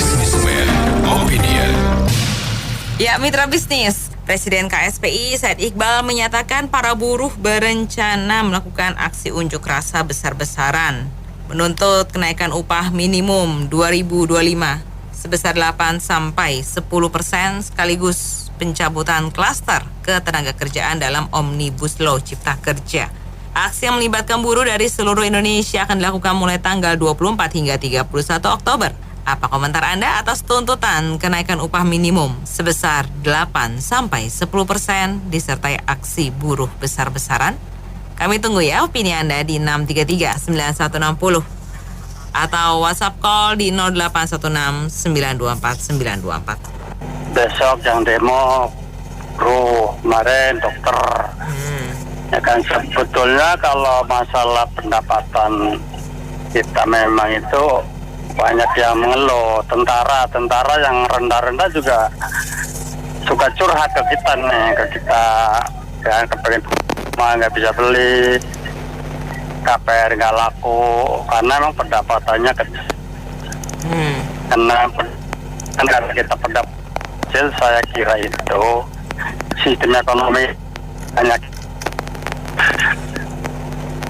Businessman Opinion. Ya, mitra bisnis, Presiden KSPI Said Iqbal menyatakan para buruh berencana melakukan aksi unjuk rasa besar-besaran menuntut kenaikan upah minimum 2025 sebesar 8-10% sekaligus pencabutan klaster ketenaga kerjaan dalam Omnibus Law Cipta Kerja. Aksi yang melibatkan buruh dari seluruh Indonesia akan dilakukan mulai tanggal 24 hingga 31 Oktober. Apa komentar Anda atas tuntutan kenaikan upah minimum sebesar 8-10% disertai aksi buruh besar-besaran? Kami tunggu ya opini Anda di 633-9160 atau WhatsApp call di 0816-924-924. Besok yang demo buruh kemarin dokter. Ya kan, sebetulnya kalau masalah pendapatan kita memang itu banyak yang mengeluh. Tentara yang rendah-rendah juga suka curhat ke kita nih, kan kepengen rumah nggak bisa beli, KPR nggak laku karena memang pendapatannya kecil. Karena kita pendapat kecil, saya kira itu sistem ekonomi hanya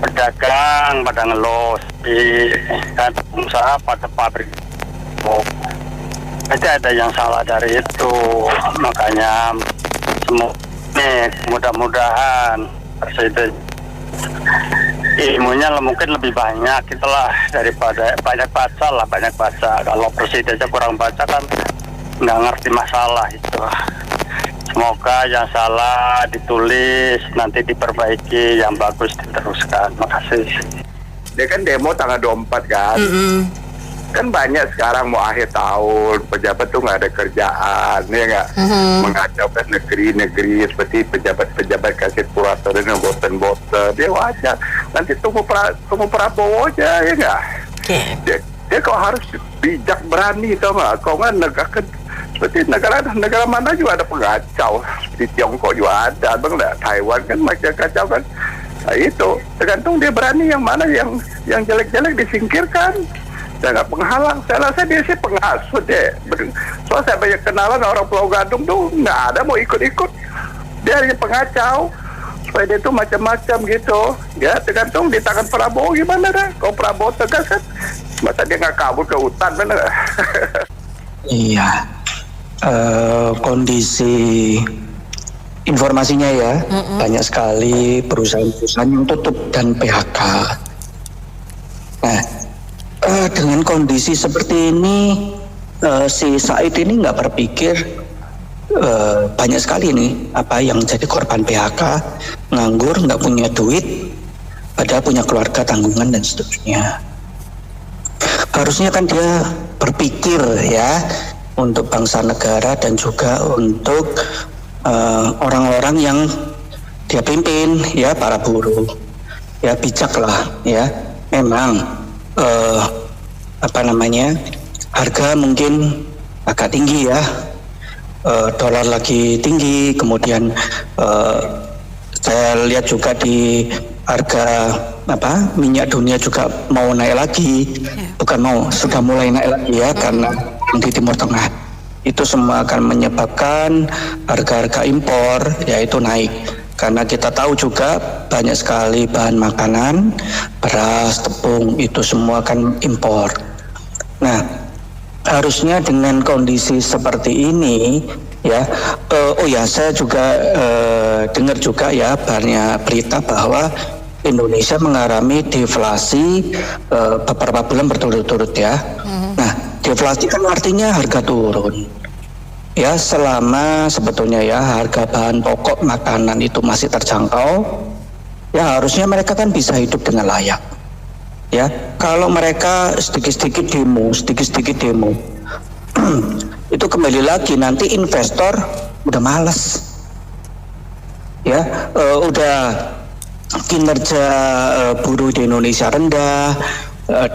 pedagang pada ngeluh, kan pengusaha pada pabrik. Pasti ada yang salah dari itu. Makanya mudah-mudahan presiden ilmunya mungkin lebih banyak itulah daripada banyak baca. Kalau presidennya kurang baca kan nggak ngerti masalah itu. Semoga yang salah ditulis, nanti diperbaiki, yang bagus diteruskan. Makasih. Dia kan demo tanggal 24 kan. Kan banyak sekarang mau akhir tahun, pejabat tuh nggak ada kerjaan, ya nggak? Mengacaukan negeri-negeri seperti pejabat-pejabat kasih kurator dan boten-boten. Dia wajar. Nanti tunggu Prabowo aja, ya nggak? Dia kok harus bijak berani, tau nggak? Kau nggak negara seperti negara mana juga ada pengacau, di Tiongkok juga ada, bang. Taiwan kan macam kacau kan. Nah, itu tergantung dia berani yang mana, yang jelek-jelek disingkirkan. Saya nggak penghalang, saya rasa dia sih penghasut ya. Soalnya saya banyak kenalan orang Pulau Gadung tuh nggak ada mau ikut-ikut, dia hanya pengacau supaya dia tuh macam-macam gitu. Ya tergantung di tangan Prabowo gimana dah. Kalau Prabowo tegas kan, masa dia nggak kabur ke hutan, bener? Iya. Kondisi informasinya ya, banyak sekali perusahaan-perusahaan yang tutup dan PHK. Nah, dengan kondisi seperti ini, si Said ini nggak berpikir banyak sekali nih apa yang jadi korban PHK, nganggur, nggak punya duit, padahal punya keluarga, tanggungan dan seterusnya. Harusnya kan dia berpikir ya, untuk bangsa negara dan juga untuk orang-orang yang dia pimpin ya, para buruh ya, bijaklah ya. Memang harga mungkin agak tinggi ya, dolar lagi tinggi, kemudian saya lihat juga di harga minyak dunia juga mau naik lagi, sudah mulai naik lagi ya, karena di Timur Tengah itu semua akan menyebabkan harga-harga impor yaitu naik, karena kita tahu juga banyak sekali bahan makanan, beras, tepung itu semua akan impor. Nah, harusnya dengan kondisi seperti ini ya, saya juga dengar juga ya banyak berita bahwa Indonesia mengalami deflasi beberapa bulan berturut-turut ya. Nah, deflasi kan artinya harga turun. Ya, selama sebetulnya ya harga bahan pokok makanan itu masih terjangkau, ya harusnya mereka kan bisa hidup dengan layak. Ya, kalau mereka sedikit-sedikit demo, itu kembali lagi nanti investor udah malas. Ya, udah kinerja buruh di Indonesia rendah,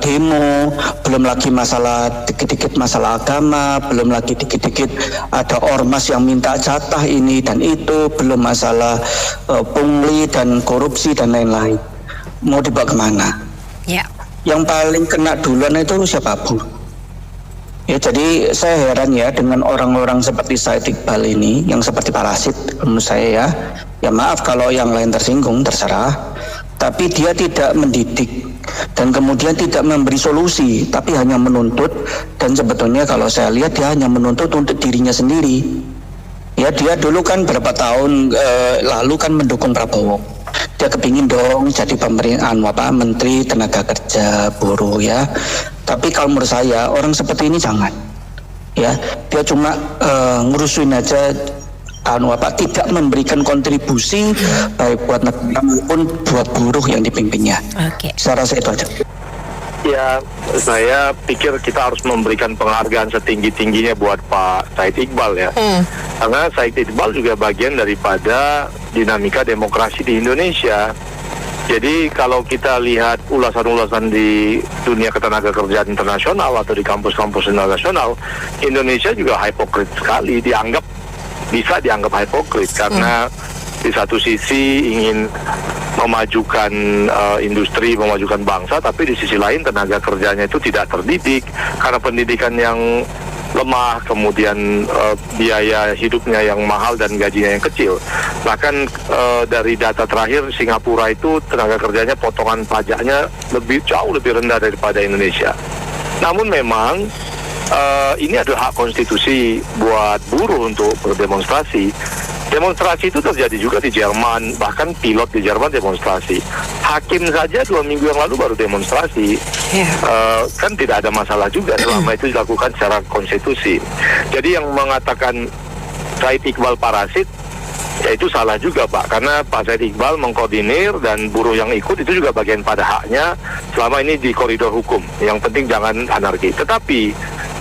demo, belum lagi masalah dikit-dikit masalah agama, belum lagi dikit-dikit ada ormas yang minta jatah ini dan itu, belum masalah pungli dan korupsi dan lain-lain. Mau dibawa kemana? Ya. Yang paling kena duluan itu siapa? Buruh. Ya, jadi saya heran ya dengan orang-orang seperti Said Iqbal ini yang seperti parasit menurut saya ya. Ya maaf kalau yang lain tersinggung, terserah. Tapi dia tidak mendidik dan kemudian tidak memberi solusi, tapi hanya menuntut. Dan sebetulnya kalau saya lihat dia hanya menuntut untuk dirinya sendiri. Ya, dia dulu kan berapa tahun lalu kan mendukung Prabowo. Dia kepingin dong jadi menteri tenaga kerja buruh ya. Tapi kalau menurut saya orang seperti ini jangan. Ya, dia cuma ngurusin aja tidak memberikan kontribusi baik buat negara maupun buat buruh yang dipimpinnya. Oke. Saya rasa itu aja. Ya, saya pikir kita harus memberikan penghargaan setinggi-tingginya buat Pak Said Iqbal ya. Karena Said Iqbal juga bagian daripada dinamika demokrasi di Indonesia. Jadi kalau kita lihat ulasan-ulasan di dunia ketenaga kerjaan internasional atau di kampus-kampus internasional, Indonesia juga hipokrit sekali, bisa dianggap hipokrit karena di satu sisi ingin memajukan industri, memajukan bangsa, tapi di sisi lain tenaga kerjanya itu tidak terdidik karena pendidikan yang lemah, kemudian biaya hidupnya yang mahal dan gajinya yang kecil. Bahkan dari data terakhir Singapura itu tenaga kerjanya potongan pajaknya jauh lebih rendah daripada Indonesia. Namun memang ini adalah hak konstitusi buat buruh untuk berdemonstrasi. Demonstrasi itu terjadi juga di Jerman, bahkan pilot di Jerman demonstrasi. Hakim saja 2 minggu yang lalu baru demonstrasi. Kan tidak ada masalah juga selama itu dilakukan secara konstitusi. Jadi yang mengatakan Said Iqbal parasit, ya itu salah juga Pak, karena Pak Said Iqbal mengkoordinir dan buruh yang ikut itu juga bagian pada haknya selama ini di koridor hukum. Yang penting jangan anarki. Tetapi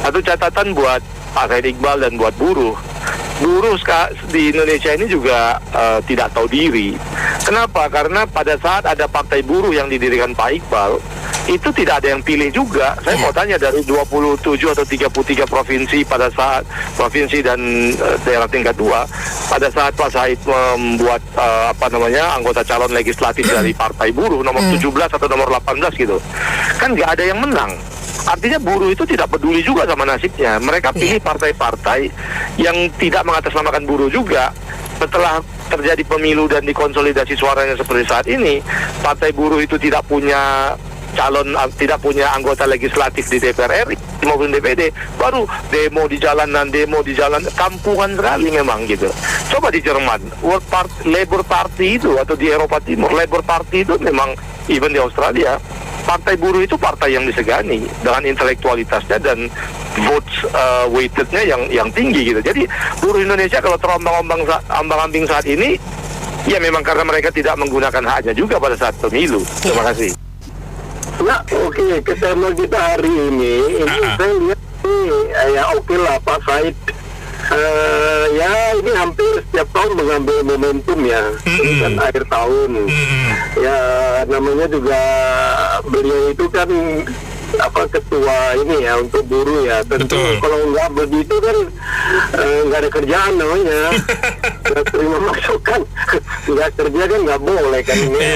satu catatan buat Pak Said Iqbal dan buat buruh di Indonesia ini juga tidak tahu diri. Kenapa? Karena pada saat ada partai buruh yang didirikan Pak Iqbal, itu tidak ada yang pilih juga. Saya mau tanya dari 27 atau 33 provinsi pada saat provinsi dan daerah tingkat 2, pada saat Pak Said membuat anggota calon legislatif dari partai buruh nomor 17 atau nomor 18 gitu, kan nggak ada yang menang. Artinya buruh itu tidak peduli juga sama nasibnya. Mereka pilih partai-partai yang tidak mengatasnamakan buruh juga. Setelah terjadi pemilu dan dikonsolidasi suaranya seperti saat ini, partai buruh itu tidak punya tidak punya anggota legislatif di DPR RI maupun DPD, baru demo di jalan, kampungan sekali memang gitu. Coba di Jerman, Labour Party itu, atau di Eropa Timur, Labour Party itu memang, even di Australia, partai buruh itu partai yang disegani dengan intelektualitasnya dan votes weightednya yang tinggi gitu. Jadi buruh Indonesia kalau terombang-ambing saat ini, ya memang karena mereka tidak menggunakan haknya juga pada saat pemilu. Terima kasih. Nah, oke, ke tema kita hari ini saya lihat ya oke lah Pak Said. Ya ini hampir setiap tahun mengambil momentum ya. Ini kan akhir tahun. Ya namanya juga beliau itu kan ketua ini ya untuk buruh ya. Tentu kalau nggak begitu kan nggak ada kerjaan namanya. Nggak terima masukan, nggak kerja kan nggak boleh kan ini.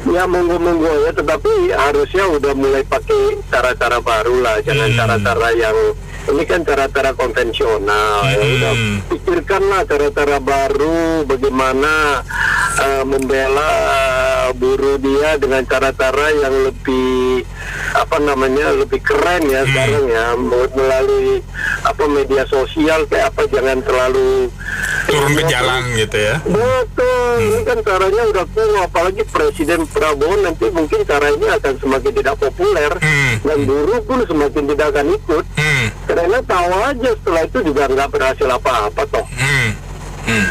Ya monggo-monggo ya, tetapi harusnya udah mulai pakai cara-cara baru lah, jangan cara-cara yang ini kan cara-cara konvensional. Ya udah pikirkanlah cara-cara baru, bagaimana membela buruh dia dengan cara-cara yang lebih lebih keren ya sekarang ya, melalui media sosial kayak jangan terlalu turun ke jalan gitu ya. Betul, ini kan caranya udah kuno, apalagi Presiden Prabowo nanti mungkin cara ini akan semakin tidak populer dan buruh pun semakin tidak akan ikut karena tahu aja setelah itu juga nggak berhasil apa-apa toh.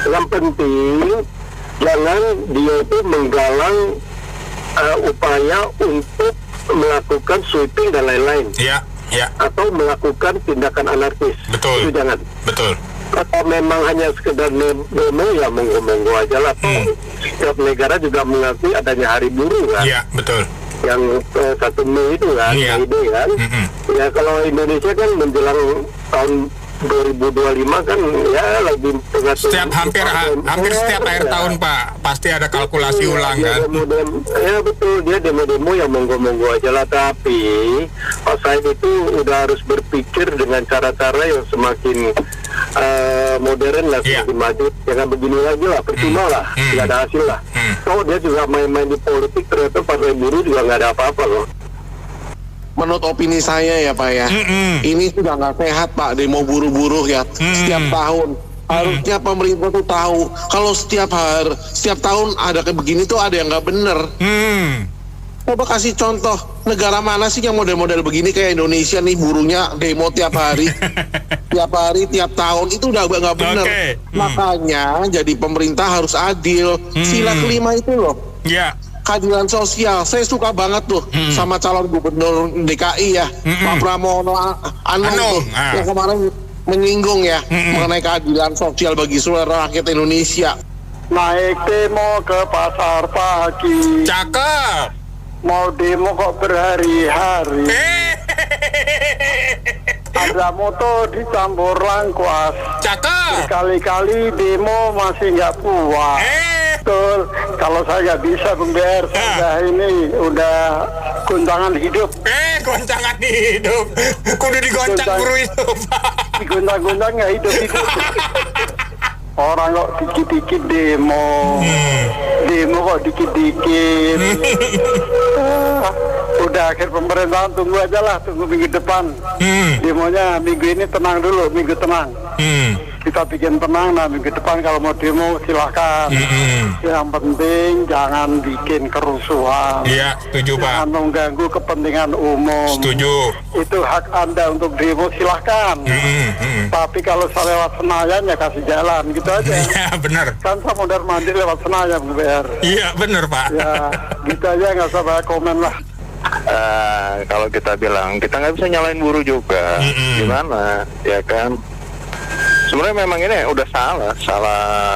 Yang penting jangan dia itu menggalang upaya untuk melakukan sweeping dan lain-lain. Atau melakukan tindakan anarkis. Betul. Itu jangan. Betul. Atau memang hanya sekedar demo ya monggo-monggo aja lah. Setiap negara juga mengakui adanya hari buruh kan. Iya, betul. Yang 1 Mei itu kan, ide kan. Ya kalau Indonesia kan menjelang tahun 2025 kan ya lagi Hampir setiap akhir tahun Pak, pasti ada kalkulasi ulang kan? Ya betul, dia demo-demo yang monggo-monggo aja lah, tapi Pak Said itu udah harus berpikir dengan cara-cara yang semakin modern lah, semakin maju. Jangan begini lagi lah, percuma lah, nggak ada hasil lah. Kalau dia juga main-main di politik, ternyata partai buruh juga nggak ada apa-apa loh. Menurut opini saya ya Pak ya, ini sudah nggak sehat Pak, demo buruh-buruh ya setiap tahun. Harusnya pemerintah tuh tahu kalau setiap tahun ada kayak begini tuh ada yang nggak bener. Coba kasih contoh negara mana sih yang model-model begini kayak Indonesia nih, buruhnya demo tiap hari, tiap tahun, itu udah nggak bener. Makanya jadi pemerintah harus adil. Sila kelima itu loh. Keadilan sosial, saya suka banget tuh sama calon gubernur DKI ya, Pak Pramono Anung tuh, yang kemarin menyinggung ya mengenai keadilan sosial bagi seluruh rakyat Indonesia. Naik demo ke pasar pagi. Cakep. Mau demo kok berhari-hari. Ada moto dicampur langkuas. Cakep. Berkali-kali demo masih nggak puas. Betul. Kalau saya nggak bisa Bung Ber, udah goncangan hidup. Goncangan hidup. Kudu digoncang buruh itu. Digoncang-goncang nggak hidup. Orang kok dikit-dikit demo kok dikit-dikit. Udah akhir pemerintahan, tunggu aja lah, tunggu minggu depan. Demonya minggu ini tenang dulu, minggu tenang. Kita bikin tenang, nah minggu depan kalau mau demo silahkan. Yang penting jangan bikin kerusuhan. Iya, setuju Pak. Jangan mengganggu kepentingan umum. Setuju. Itu hak Anda untuk demo, silahkan. Tapi kalau saya lewat Senayan ya kasih jalan, gitu aja. Iya benar. Kan saya mondar mandir lewat Senayan, BR. Iya benar Pak. Ya, gitu aja, nggak usah banyak komen lah. Kalau kita bilang kita nggak bisa nyalain buruh juga, gimana? Ya kan? Sebenarnya memang ini udah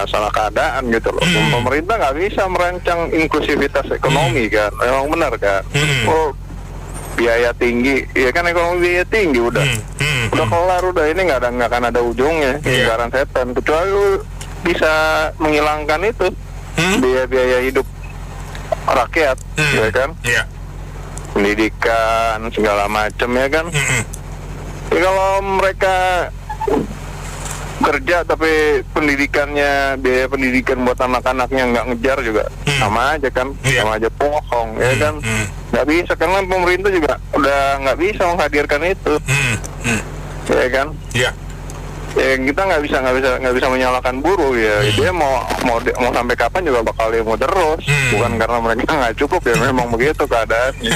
salah keadaan gitu loh. Pemerintah nggak bisa merancang inklusivitas ekonomi kan, memang benar kan? Oh, biaya tinggi, ya kan, ekonomi biaya tinggi udah kelar, udah ini nggak akan ada ujungnya, lingkaran setan. Kecuali lu bisa menghilangkan itu biaya hidup rakyat, ya kan? Pendidikan segala macam ya kan. Ya, kalau mereka kerja tapi biaya pendidikan buat anak-anaknya nggak ngejar juga sama aja kan, sama aja bohong ya kan. Nggak bisa, karena pemerintah juga udah nggak bisa menghadirkan itu, ya kan. Ya kita nggak bisa menyalahkan buruh ya. Dia mau sampai kapan juga bakal demo terus, bukan karena mereka nggak cukup ya, memang begitu keadaannya.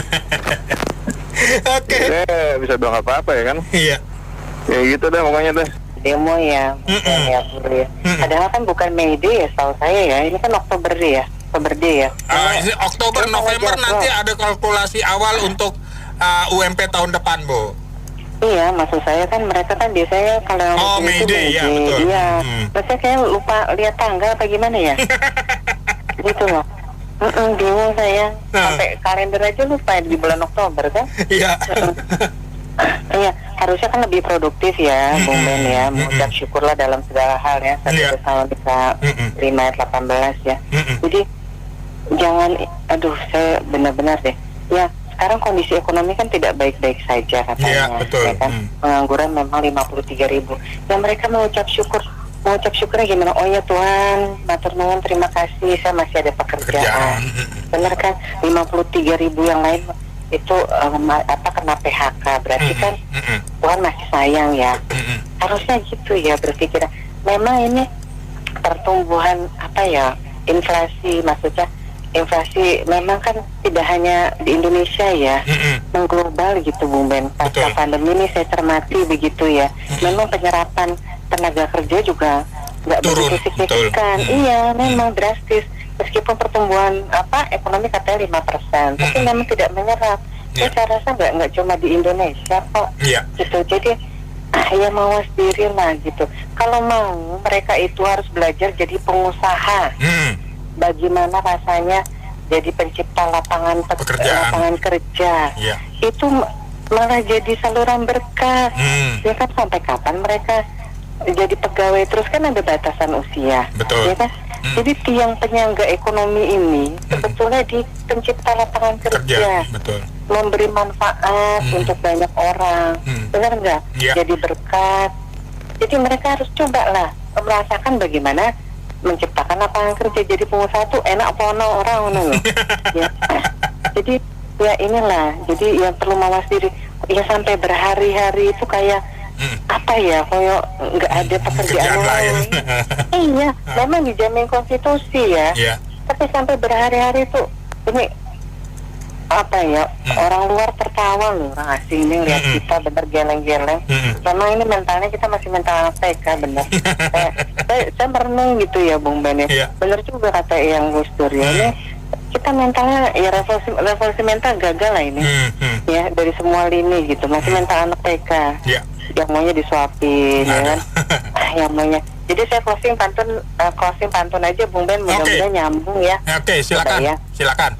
Bisa bilang apa ya kan. Ya gitu deh pokoknya deh. Demo ya, ya buruh ya. Padahal kan bukan Mei Day ya, setahu saya ya. Ini kan Oktober Day ya. Ini Oktober, November nanti ada kalkulasi awal untuk UMP tahun depan, Bu. Iya, maksud saya kan mereka kan biasanya kalau Mei Day ya, betul. Iya. Maksudnya kayak lupa lihat tanggal apa gimana ya? Gitu loh. Bingung saya. Sampai kalender aja lupa di bulan Oktober kan? Iya. Iya, harusnya kan lebih produktif ya, Bung Ben ya. Mengucap syukurlah dalam segala hal ya. Satu bersama bisa 5 ayat 18 ya. Jadi jangan, saya benar-benar deh. Ya, sekarang kondisi ekonomi kan tidak baik-baik saja katanya. Ya kan? Pengangguran memang 53.000. Dan mereka mengucap syukurnya gimana? Oh ya Tuhan, matur nuwun, terima kasih, saya masih ada pekerjaan. Benar kan? 53.000 yang lain itu kena PHK, berarti kan Tuhan masih sayang ya. Harusnya gitu ya berpikir. Memang ini pertumbuhan inflasi, maksudnya inflasi memang kan tidak hanya di Indonesia ya, mengglobal gitu Bung Ben. Pasca pandemi ini saya cermati begitu ya. Memang penyerapan tenaga kerja juga nggak begitu signifikan. Iya, memang drastis. Meskipun pertumbuhan ekonomi katanya 5%, tapi memang tidak menyerap. Saya rasa nggak cuma di Indonesia kok. Gitu. Jadi ya mawas diri lah gitu. Kalau mau, mereka itu harus belajar jadi pengusaha. Bagaimana rasanya jadi pencipta lapangan kerja. Itu malah jadi saluran berkah. Ya kan, sampai kapan mereka jadi pegawai terus, kan ada batasan usia. Betul. Ya kan? Jadi tiang penyangga ekonomi ini sebetulnya di pencipta lapangan kerja. Betul. Memberi manfaat untuk banyak orang. Benar nggak? Ya. Jadi berkat. Jadi mereka harus cobalah merasakan bagaimana menciptakan lapangan kerja. Jadi pengusaha tuh enak pono orang loh. Ya. Jadi ya inilah. Jadi yang perlu mawas diri. Ya sampai berhari-hari itu kayak apa ya, kayak nggak ada pekerjaan lain. Iya, memang dijamin konstitusi ya. Tapi sampai berhari-hari tuh ini apa ya, orang luar tertawa loh, orang asing ini lihat kita bener geleng-geleng. Memang ini mentalnya kita masih mental PK bener. Saya merenung gitu ya Bung Ben ya. Bener juga kata yang Gus Dur ya. Ini kita mentalnya ya revolusi mental gagal lah ini. Ya dari semua lini gitu, masih mental anak PK. Yang maunya disuapin, ya kan? Yang maunya. Jadi saya closing pantun aja Bung Ben, mudah-mudahan nyambung ya. Oke, silakan. Ya. Silakan.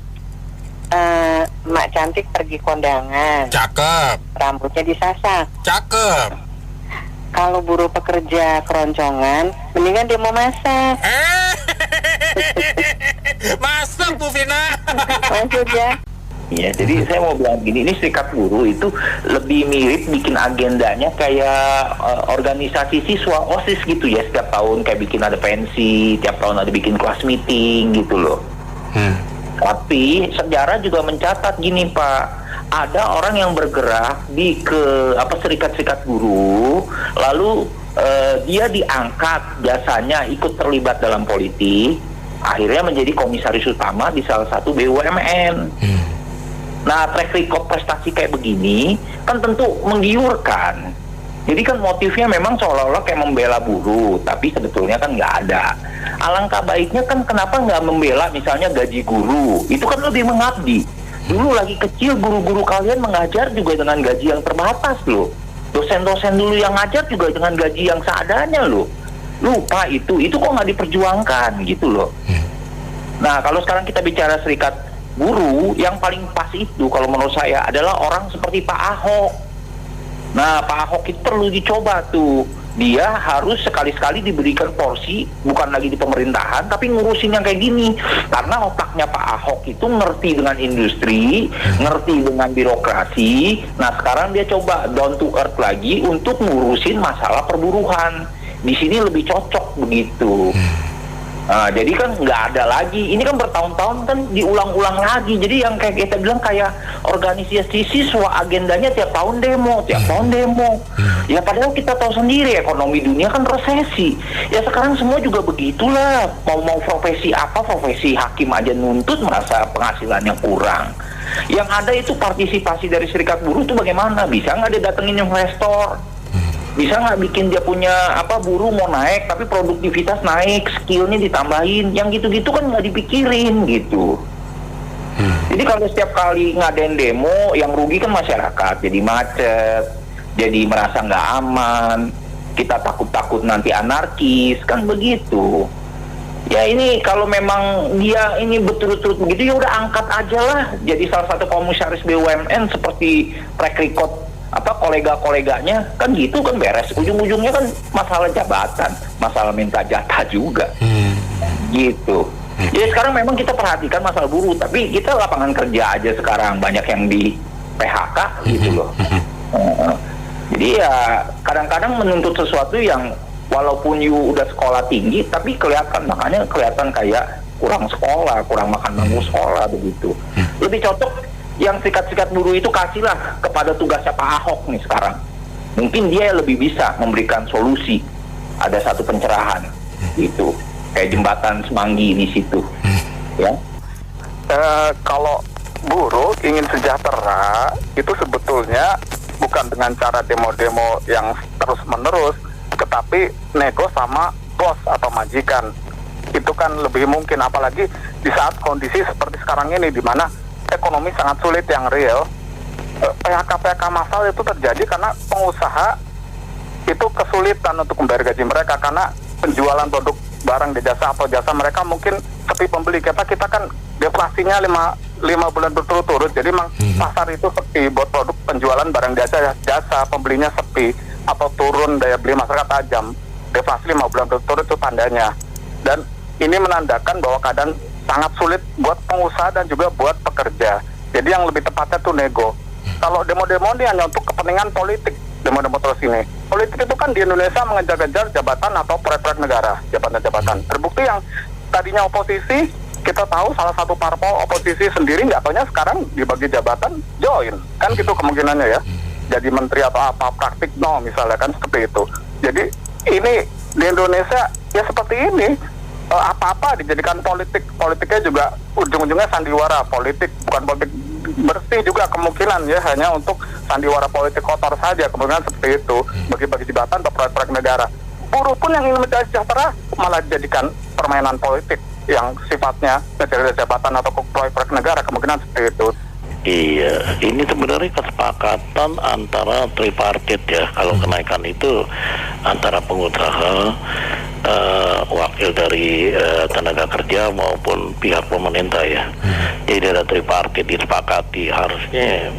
Mak cantik pergi kondangan. Cakep. Rambutnya disasak. Cakep. Kalau buruh pekerja keroncongan, mendingan dia mau masak. Masak Bu Vina. Lanjut ya. Ya, jadi saya mau bilang gini, ini serikat buruh itu lebih mirip bikin agendanya kayak organisasi siswa OSIS gitu ya, setiap tahun kayak bikin ada pensi, tiap tahun ada bikin kelas meeting gitu loh. Tapi sejarah juga mencatat gini Pak, ada orang yang bergerak di serikat-serikat buruh, lalu dia diangkat biasanya ikut terlibat dalam politik, akhirnya menjadi komisaris utama di salah satu BUMN. Nah, track record prestasi kayak begini kan tentu menggiurkan. Jadi kan motifnya memang seolah-olah kayak membela buruh, tapi sebetulnya kan nggak ada. Alangkah baiknya kan kenapa nggak membela misalnya gaji guru, itu kan lebih mengabdi. Dulu lagi kecil guru-guru kalian mengajar juga dengan gaji yang terbatas loh. Dosen-dosen dulu yang ngajar juga dengan gaji yang seadanya loh. Lupa itu kok nggak diperjuangkan gitu loh. Nah, kalau sekarang kita bicara serikat buruh, yang paling pas itu kalau menurut saya adalah orang seperti Pak Ahok. Nah, Pak Ahok itu perlu dicoba tuh. Dia harus sekali-sekali diberikan porsi, bukan lagi di pemerintahan, tapi ngurusin yang kayak gini. Karena otaknya Pak Ahok itu ngerti dengan industri, ngerti dengan birokrasi. Nah, sekarang dia coba down to earth lagi untuk ngurusin masalah perburuhan. Di sini lebih cocok begitu. Nah, jadi kan nggak ada lagi, ini kan bertahun-tahun kan diulang-ulang lagi. Jadi yang kayak kita bilang kayak organisasi siswa agendanya tiap tahun demo. Ya padahal kita tahu sendiri ekonomi dunia kan resesi. Ya sekarang semua juga begitulah. Mau profesi apa, profesi hakim aja nuntut merasa penghasilannya kurang. Yang ada itu partisipasi dari serikat buruh itu bagaimana? Bisa nggak dia datengin investor? Bisa nggak bikin dia punya buruh mau naik tapi produktivitas naik, skillnya ditambahin, yang gitu-gitu kan nggak dipikirin gitu. Jadi kalau setiap kali ngadain demo yang rugi kan masyarakat, jadi macet, jadi merasa nggak aman, kita takut-takut nanti anarkis, kan begitu. Ya ini kalau memang dia ini betul-betul begitu, ya udah angkat aja lah jadi salah satu komisaris BUMN seperti track record kolega-koleganya, kan gitu kan beres. Ujung-ujungnya kan masalah jabatan, masalah minta jatah juga. Gitu. Jadi sekarang memang kita perhatikan masalah buruh, tapi kita lapangan kerja aja sekarang banyak yang di PHK gitu loh. Jadi ya kadang-kadang menuntut sesuatu yang walaupun you udah sekolah tinggi, tapi kelihatan kayak kurang sekolah, kurang makan bangku sekolah begitu. Lebih cocok yang sikat-sikat buruh itu kasihlah kepada tugasnya Pak Ahok nih sekarang. Mungkin dia lebih bisa memberikan solusi. Ada satu pencerahan gitu, kayak jembatan Semanggi di situ. Ya. Kalau buruh ingin sejahtera itu sebetulnya bukan dengan cara demo-demo yang terus-menerus, tetapi nego sama bos atau majikan. Itu kan lebih mungkin, apalagi di saat kondisi seperti sekarang ini di mana ekonomi sangat sulit yang real. PHK massal itu terjadi karena pengusaha itu kesulitan untuk membayar gaji mereka karena penjualan produk barang dan jasa atau jasa mereka mungkin sepi pembeli. Kita kan deflasinya 5 bulan berturut-turut, jadi memang pasar itu sepi buat produk penjualan barang jasa, pembelinya sepi atau turun daya beli masyarakat tajam. Deflasi 5 bulan berturut itu tandanya. Dan ini menandakan bahwa keadaan sangat sulit buat pengusaha dan juga buat pekerja. Jadi yang lebih tepatnya tuh nego. Kalau demo-demo ini hanya untuk kepentingan politik, demo-demo terus ini. Politik itu kan di Indonesia mengejar-kejar jabatan atau proyek-proyek negara, jabatan-jabatan. Terbukti yang tadinya oposisi, kita tahu salah satu parpol oposisi sendiri nggak taunya sekarang dibagi jabatan join. Kan gitu kemungkinannya ya. Jadi menteri atau apa, praktik misalnya kan seperti itu. Jadi ini di Indonesia ya seperti ini. Apa-apa dijadikan politiknya juga ujung-ujungnya sandiwara politik, bukan politik bersih juga kemungkinan ya, hanya untuk sandiwara politik kotor saja, kemungkinan seperti itu, bagi-bagi jabatan atau proyek-proyek negara. Buruh pun yang ingin mencari sejahtera malah dijadikan permainan politik yang sifatnya mencari jabatan atau proyek-proyek negara, kemungkinan seperti itu. Iya, ini sebenarnya kesepakatan antara tripartit ya. Kalau kenaikan itu antara pengusaha, wakil dari tenaga kerja maupun pihak pemerintah ya. Jadi ada tripartit disepakati. Harusnya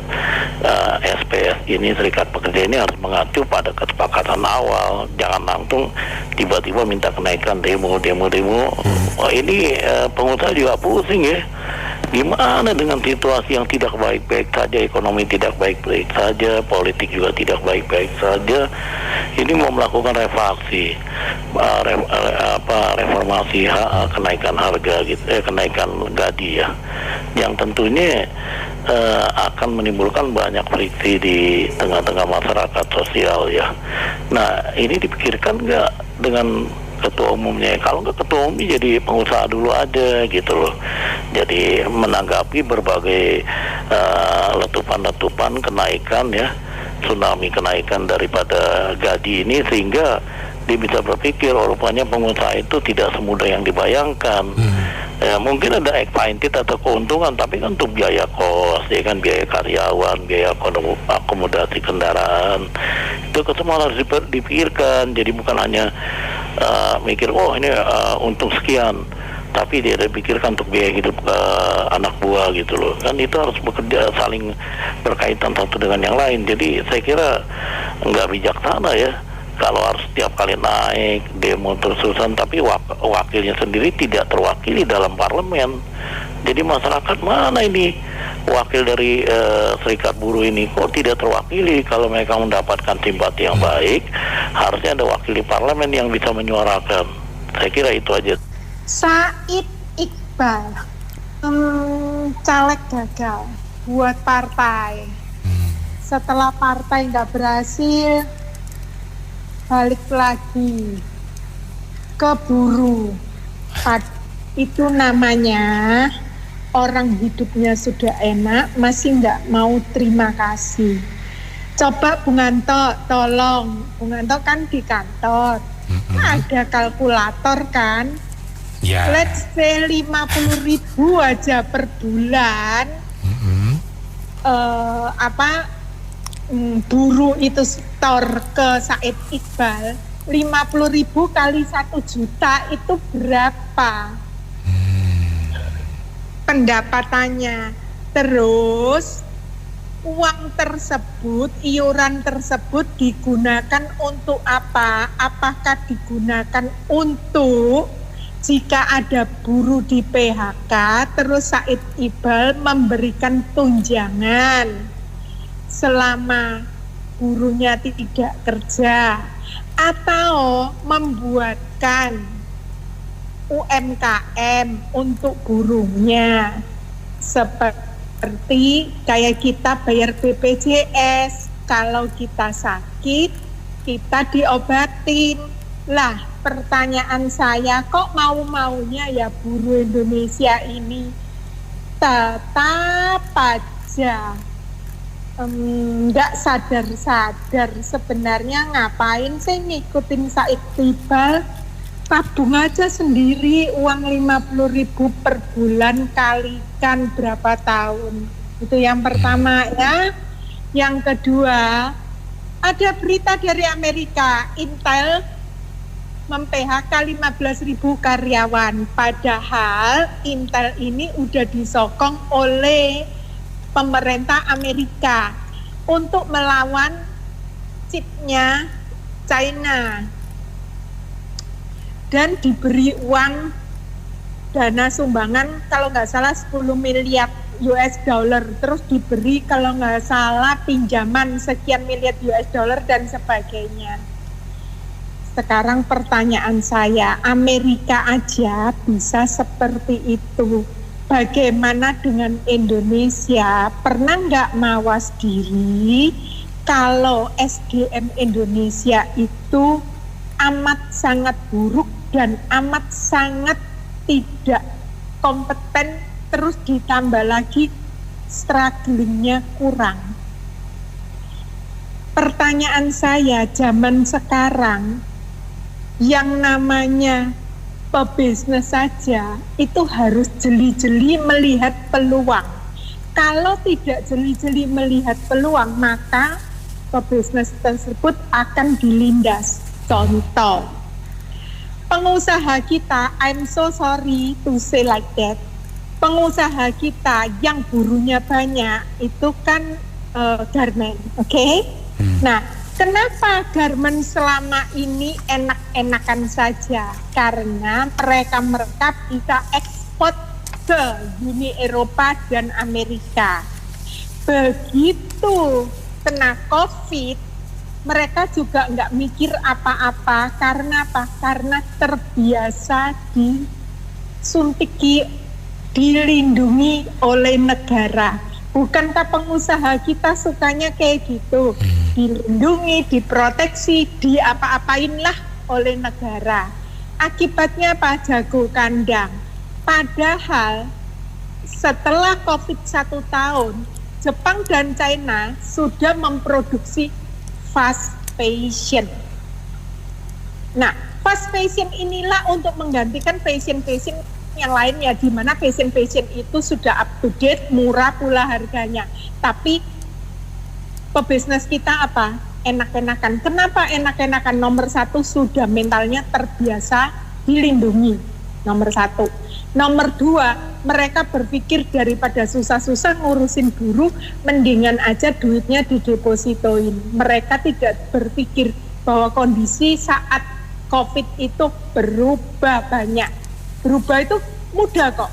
SPS ini, Serikat Pekerja ini harus mengacu pada kesepakatan awal. Jangan langsung tiba-tiba minta kenaikan demo. Wah, ini pengusaha juga pusing ya. Gimana dengan situasi yang tidak baik-baik saja, ekonomi tidak baik-baik saja, politik juga tidak baik-baik saja. Ini mau melakukan reformasi kenaikan harga gitu, kenaikan gaji ya, yang tentunya akan menimbulkan banyak friksi di tengah-tengah masyarakat sosial ya. Nah, ini dipikirkan nggak dengan ketua umumnya? Kalau nggak ketua umum jadi pengusaha dulu aja gitu loh. Jadi menanggapi berbagai letupan-letupan kenaikan ya, tsunami kenaikan daripada gaji ini, sehingga dia bisa berpikir rupanya pengusaha itu tidak semudah yang dibayangkan. Ya, mungkin ada excited atau keuntungan, tapi kan untuk biaya kos, ya kan, biaya karyawan, biaya akomodasi kendaraan, itu semua harus dipikirkan. Jadi bukan hanya mikir ini untung sekian, tapi dia pikirkan untuk biaya hidup anak buah gitu loh. Kan itu harus bekerja saling berkaitan satu dengan yang lain. Jadi saya kira nggak bijaksana ya kalau harus setiap kali naik demo terus-terusan, tapi wakilnya sendiri tidak terwakili dalam parlemen. Jadi masyarakat mana ini wakil dari serikat buruh ini kok tidak terwakili? Kalau mereka mendapatkan simpati yang baik, harusnya ada wakil di parlemen yang bisa menyuarakan. Saya kira itu aja. Said Iqbal, caleg gagal buat partai. Setelah partai nggak berhasil, balik lagi ke buruh. Itu namanya orang hidupnya sudah enak, masih nggak mau terima kasih. Coba Bung Anto, tolong. Bung Anto kan di kantor, ada kalkulator kan? Let's say 50.000 aja per bulan. Buruh itu store ke Said Iqbal, 50.000 kali 1 juta itu berapa pendapatannya? Terus uang tersebut, iuran tersebut digunakan untuk apa? Apakah digunakan untuk jika ada buruh di PHK, terus Said Iqbal memberikan tunjangan selama buruhnya tidak kerja, atau membuatkan UMKM untuk buruhnya, seperti kayak kita bayar BPJS, kalau kita sakit kita diobatin. Lah, pertanyaan saya, kok mau-maunya ya buruh Indonesia ini tetap aja nggak sadar-sadar sebenarnya ngapain sih ngikutin Said Iqbal. Tabung aja sendiri uang 50.000 per bulan, kalikan berapa tahun. Itu yang pertama ya. Yang kedua, ada berita dari Amerika, Intel mem-PHK 15.000 karyawan. Padahal Intel ini udah disokong oleh pemerintah Amerika untuk melawan chipnya China. Dan diberi uang dana sumbangan kalau nggak salah 10 miliar US dollar, terus diberi kalau nggak salah pinjaman sekian miliar US dollar dan sebagainya. Sekarang pertanyaan saya, Amerika aja bisa seperti itu, bagaimana dengan Indonesia? Pernah nggak mawas diri kalau SDM Indonesia itu amat sangat buruk dan amat sangat tidak kompeten, terus ditambah lagi strugglingnya kurang. Pertanyaan saya, zaman sekarang yang namanya pebisnis saja itu harus jeli-jeli melihat peluang. Kalau tidak jeli-jeli melihat peluang, maka pebisnis tersebut akan dilindas. Contoh, pengusaha kita, I'm so sorry to say like that, pengusaha kita yang buruhnya banyak itu kan garment, oke? Nah, kenapa garment selama ini enak-enakan saja? Karena mereka bisa ekspor ke Uni Eropa dan Amerika. Begitu kena COVID, mereka juga nggak mikir apa-apa. Karena apa? Karena terbiasa disuntiki, dilindungi oleh negara. Bukankah pengusaha kita sukanya kayak gitu? Dilindungi, diproteksi, diapa-apain lah oleh negara. Akibatnya apa? Jago kandang. Padahal setelah COVID 1 tahun, Jepang dan China sudah memproduksi fast fashion. Nah, fast fashion inilah untuk menggantikan fashion-fashion yang lainnya, di mana fashion-fashion itu sudah up to date, murah pula harganya. Tapi pebisnis kita apa? Enak-enakan. Kenapa enak-enakan? Nomor satu, sudah mentalnya terbiasa dilindungi. Nomor satu. Nomor dua, mereka berpikir daripada susah-susah ngurusin buruh, mendingan aja duitnya didepositoin. Mereka tidak berpikir bahwa kondisi saat COVID itu berubah banyak. Berubah itu mudah kok.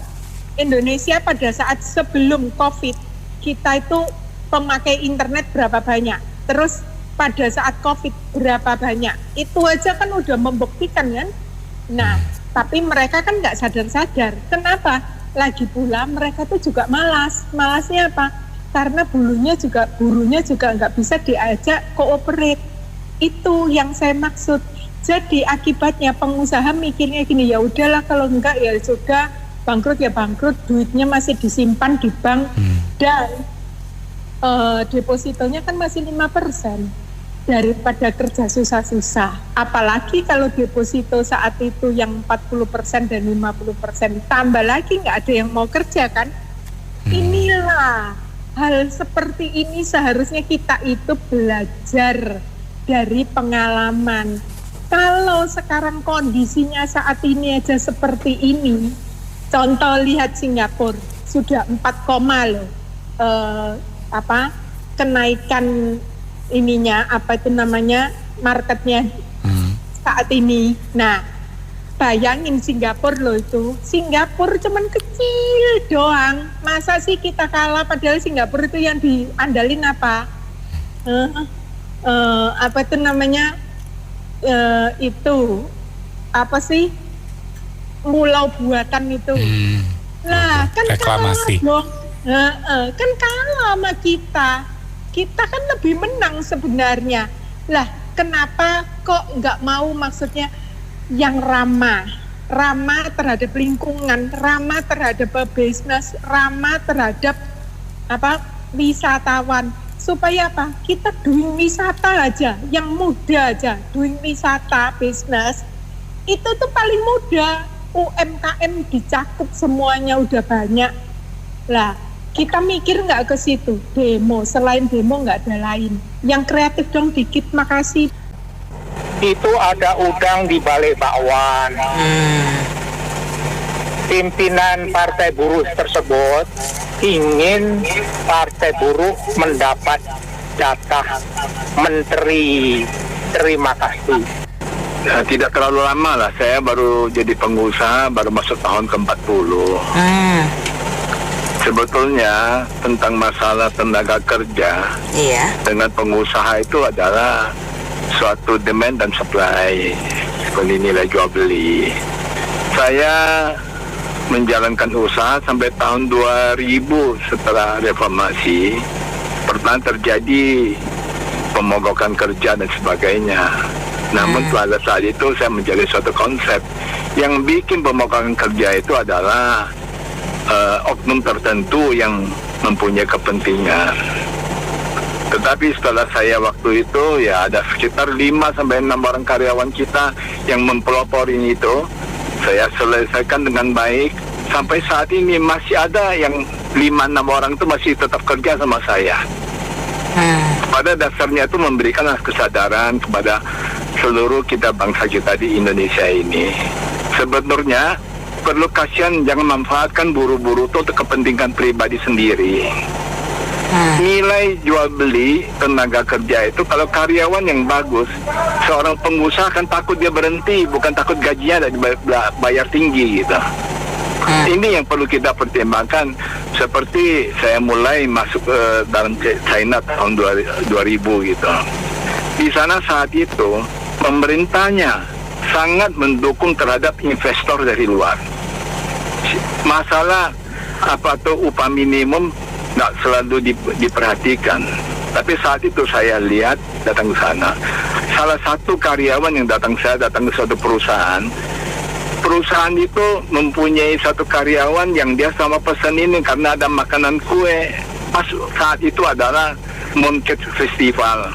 Indonesia pada saat sebelum COVID, kita itu pemakai internet berapa banyak. Terus pada saat COVID berapa banyak. Itu aja kan udah membuktikan kan. Nah, tapi mereka kan nggak sadar-sadar. Kenapa? Lagi pula mereka tuh juga malas. Malasnya apa? Karena burunya juga nggak bisa diajak cooperate. Itu yang saya maksud. Jadi akibatnya pengusaha mikirnya gini, ya udahlah kalau enggak ya sudah, bangkrut ya bangkrut, duitnya masih disimpan di bank dan depositonya kan masih 5%. Daripada kerja susah-susah. Apalagi kalau deposito saat itu yang 40% dan 50%, tambah lagi nggak ada yang mau kerja kan. Inilah hal seperti ini seharusnya kita itu belajar dari pengalaman. Kalau sekarang kondisinya saat ini aja seperti ini, contoh lihat Singapura sudah 4, loh kenaikan ininya, marketnya saat ini. Nah, bayangin Singapura loh itu. Singapura cuman kecil doang. Masa sih kita kalah, padahal Singapura itu yang diandalin apa? Pulau buatan itu. Nah, kan reklamasi. Kan kalah sama kita. Kita kan lebih menang sebenarnya. Lah, kenapa kok nggak mau maksudnya yang ramah terhadap lingkungan, ramah terhadap bisnis, ramah terhadap wisatawan. Supaya apa? Kita doing wisata aja, yang mudah aja, doing wisata, bisnis, itu tuh paling mudah. UMKM dicakup semuanya udah banyak. Lah, kita mikir nggak ke situ? Demo, selain demo nggak ada lain. Yang kreatif dong dikit, makasih. itu ada udang di balik bakwan. Pimpinan Partai Buruh tersebut ingin Partai Buruh mendapat jatah menteri. Terima kasih. Ya, tidak terlalu lama lah, saya baru jadi pengusaha, baru masuk tahun ke-40. Sebetulnya tentang masalah tenaga kerja dengan pengusaha itu adalah suatu demand dan supply, seperti nilai jual beli. Saya menjalankan usaha sampai tahun 2000 setelah reformasi. Pernah terjadi pemogokan kerja dan sebagainya. Namun pada saat itu saya menjadi suatu konsep yang bikin pemogokan kerja itu adalah oknum tertentu yang mempunyai kepentingan. Tetapi setelah saya waktu itu ya ada sekitar 5-6 orang karyawan kita yang mempelopori itu. Saya selesaikan dengan baik. Sampai saat ini masih ada yang 5-6 orang itu masih tetap kerja sama saya. Pada dasarnya itu memberikan kesadaran kepada seluruh kita bangsa kita di Indonesia ini. Sebenarnya perlu kasihan jangan manfaatkan buruh-buruh itu untuk kepentingan pribadi sendiri. Nilai jual beli tenaga kerja itu kalau karyawan yang bagus, seorang pengusaha akan takut dia berhenti, bukan takut gajinya bayar tinggi gitu. Ini yang perlu kita pertimbangkan. Seperti saya mulai masuk dalam China tahun 2000 gitu. Di sana saat itu pemerintahnya sangat mendukung terhadap investor dari luar. Masalah apa tuh upah minimum nggak selalu diperhatikan. Tapi saat itu saya lihat datang ke sana, salah satu karyawan yang datang ke suatu perusahaan. Perusahaan itu mempunyai satu karyawan yang dia sama pesan ini karena ada makanan kue. Pas saat itu adalah Mooncake Festival.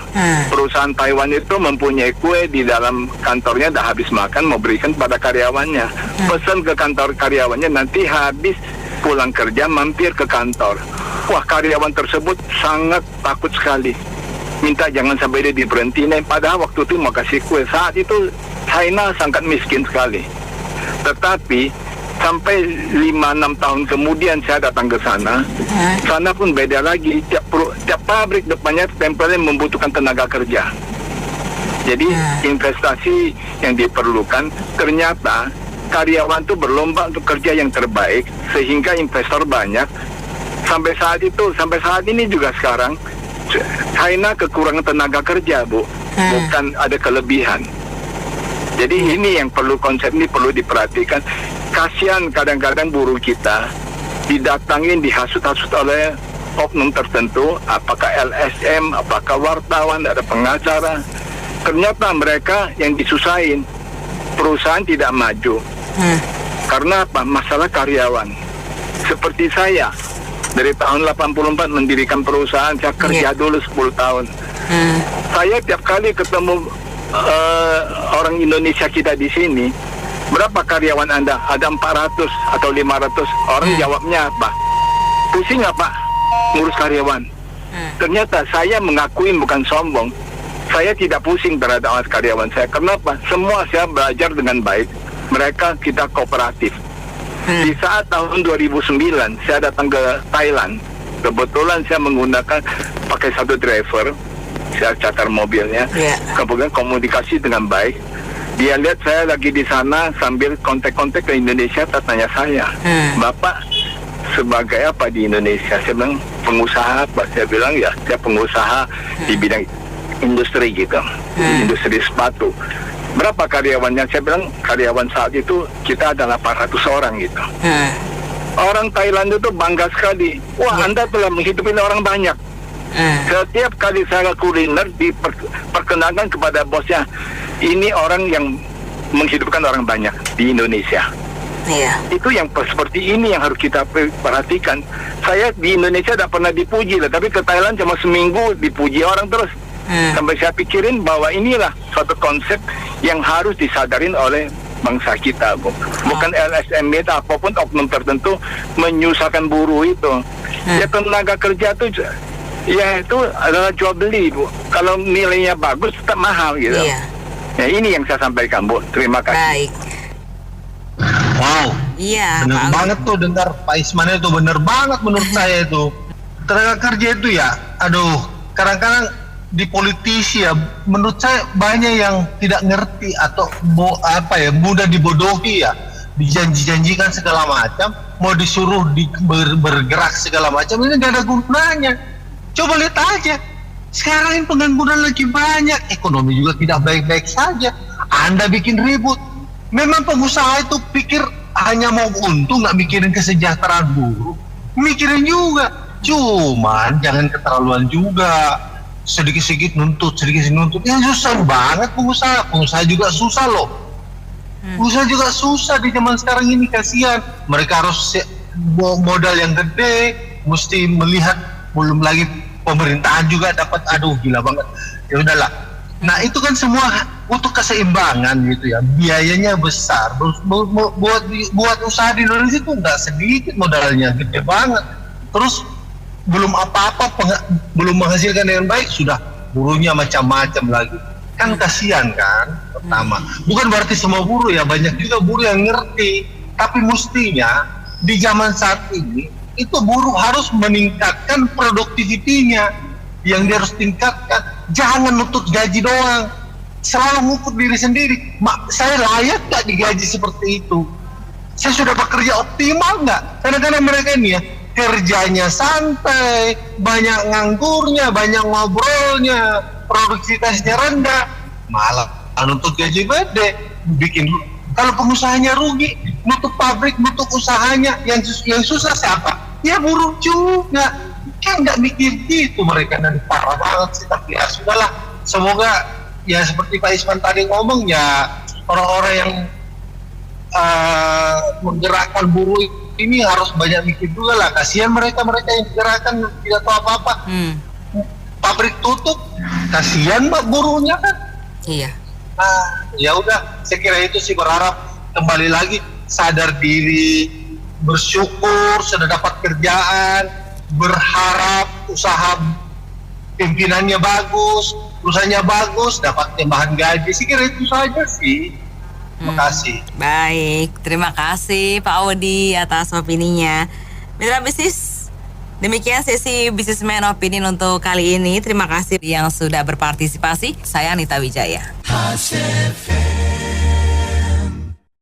Perusahaan Taiwan itu mempunyai kue di dalam kantornya, dah habis makan mau berikan pada karyawannya. Pesan ke kantor karyawannya, nanti habis pulang kerja mampir ke kantor. Wah, karyawan tersebut sangat takut sekali. Minta jangan sampai dia diberhentiin. Padahal waktu itu mau kasih kue. Saat itu China sangat miskin sekali. Tetapi sampai 5-6 tahun kemudian saya datang ke sana. Sana pun beda lagi. Tiap pabrik depannya tempelnya membutuhkan tenaga kerja. Jadi investasi yang diperlukan, ternyata karyawan itu berlomba untuk kerja yang terbaik sehingga investor banyak. Sampai saat ini juga sekarang China kekurangan tenaga kerja, Bu. Bukan ada kelebihan. Jadi ini yang konsep ini perlu diperhatikan. Kasihan kadang-kadang buruh kita didatangin, dihasut-hasut oleh oknum tertentu, apakah LSM, apakah wartawan, ada pengacara. Ternyata mereka yang disusahin, perusahaan tidak maju. Karena apa? Masalah karyawan. Seperti saya, dari tahun 84 mendirikan perusahaan, saya kerja dulu 10 tahun. Saya tiap kali ketemu orang Indonesia kita di sini, berapa karyawan Anda? Ada 400 atau 500 orang. Jawabnya apa? Pusing nggak Pak ngurus karyawan? Ternyata saya mengakui, bukan sombong, saya tidak pusing terhadap karyawan saya. Kenapa? Semua saya belajar dengan baik. Mereka kita kooperatif. Di saat tahun 2009 saya datang ke Thailand. Kebetulan saya menggunakan pakai satu driver. Saya catar mobilnya. Kemudian komunikasi dengan baik. Dia lihat saya lagi di sana sambil kontak-kontak ke Indonesia, tanya saya, Bapak sebagai apa di Indonesia? Saya bilang pengusaha apa? Saya bilang ya saya pengusaha di bidang industri gitu, industri sepatu. Berapa karyawannya? Saya bilang karyawan saat itu kita ada 800 orang gitu. Orang Thailand itu bangga sekali. Wah, Anda telah menghidupi orang banyak. Setiap kali saya kuliner diperkenalkan kepada bosnya, ini orang yang menghidupkan orang banyak di Indonesia. Itu yang seperti ini yang harus kita perhatikan. Saya di Indonesia tidak pernah dipuji lah, tapi ke Thailand cuma seminggu dipuji orang terus. Sampai saya pikirin bahwa inilah suatu konsep yang harus disadarin oleh bangsa kita, Bu. Bukan LSM itu apapun oknum tertentu menyusahkan buruh itu. Ya tenaga kerja itu ya itu adalah jual beli, Bu. Kalau nilainya bagus tetap mahal gitu. Ya, ini yang saya sampaikan, Bu. Terima kasih. Baik. Wow. Iya. Bener banget tuh dengar Pak Isman itu, bener banget menurut saya itu. Tenaga kerja itu ya, aduh, kadang-kadang di politisi ya, menurut saya banyak yang tidak ngerti atau mudah dibodohi ya, dijanji-janjikan segala macam, mau disuruh bergerak segala macam, ini gak ada gunanya. Coba lihat aja, sekarang ini pengangguran lagi banyak, ekonomi juga tidak baik-baik saja. Anda bikin ribut. Memang pengusaha itu pikir hanya mau untung, nggak mikirin kesejahteraan buruh. Mikirin juga, cuman jangan keterlaluan juga. Sedikit-sedikit nuntut. Ya susah banget pengusaha juga susah loh. Pengusaha juga susah di zaman sekarang ini, kasihan. Mereka harus modal yang gede, mesti melihat, belum lagi pemerintahan juga dapat, aduh gila banget. Ya udahlah. Nah itu kan semua untuk keseimbangan gitu ya, biayanya besar. Buat usaha di Indonesia itu nggak sedikit modalnya, gede banget. Terus belum apa-apa, belum menghasilkan dengan baik, sudah buruhnya macam-macam lagi. Kan kasihan kan, pertama. Bukan berarti semua buruh ya, banyak juga buruh yang ngerti. Tapi mestinya di zaman saat ini, itu buruh harus meningkatkan produktivitinya. Yang dia harus tingkatkan, jangan nuntut gaji doang, selalu ngukur diri sendiri. Saya layak gak digaji seperti itu? Saya sudah bekerja optimal gak? Kadang-kadang mereka ini ya, kerjanya santai, banyak nganggurnya, banyak ngobrolnya, produktivitasnya rendah, malah nuntut gaji gede, bikin. Kalau pengusahanya rugi, nutup pabrik, nutup usahanya, yang susah siapa? Ya buruh juga. Kan nggak mikir gitu mereka, dan parah banget sih. Tapi ya sudahlah, semoga ya seperti Pak Isman tadi ngomong ya, orang-orang yang menggerakkan buruh ini harus banyak mikir juga lah. Kasihan mereka yang digerakkan tidak tahu apa-apa. Pabrik tutup, kasihan buruhnya kan. Iya. Ya udah, saya kira itu sih, berharap kembali lagi sadar diri, bersyukur sudah dapat kerjaan, berharap usaha pimpinannya bagus, usahanya bagus, dapat tambahan gaji. Saya kira itu saja sih. Terima kasih. Baik, terima kasih Pak Odi atas opininya. Mitra bisnis, demikian sesi Businessman Opinion untuk kali ini. Terima kasih yang sudah berpartisipasi. Saya Anita Wijaya.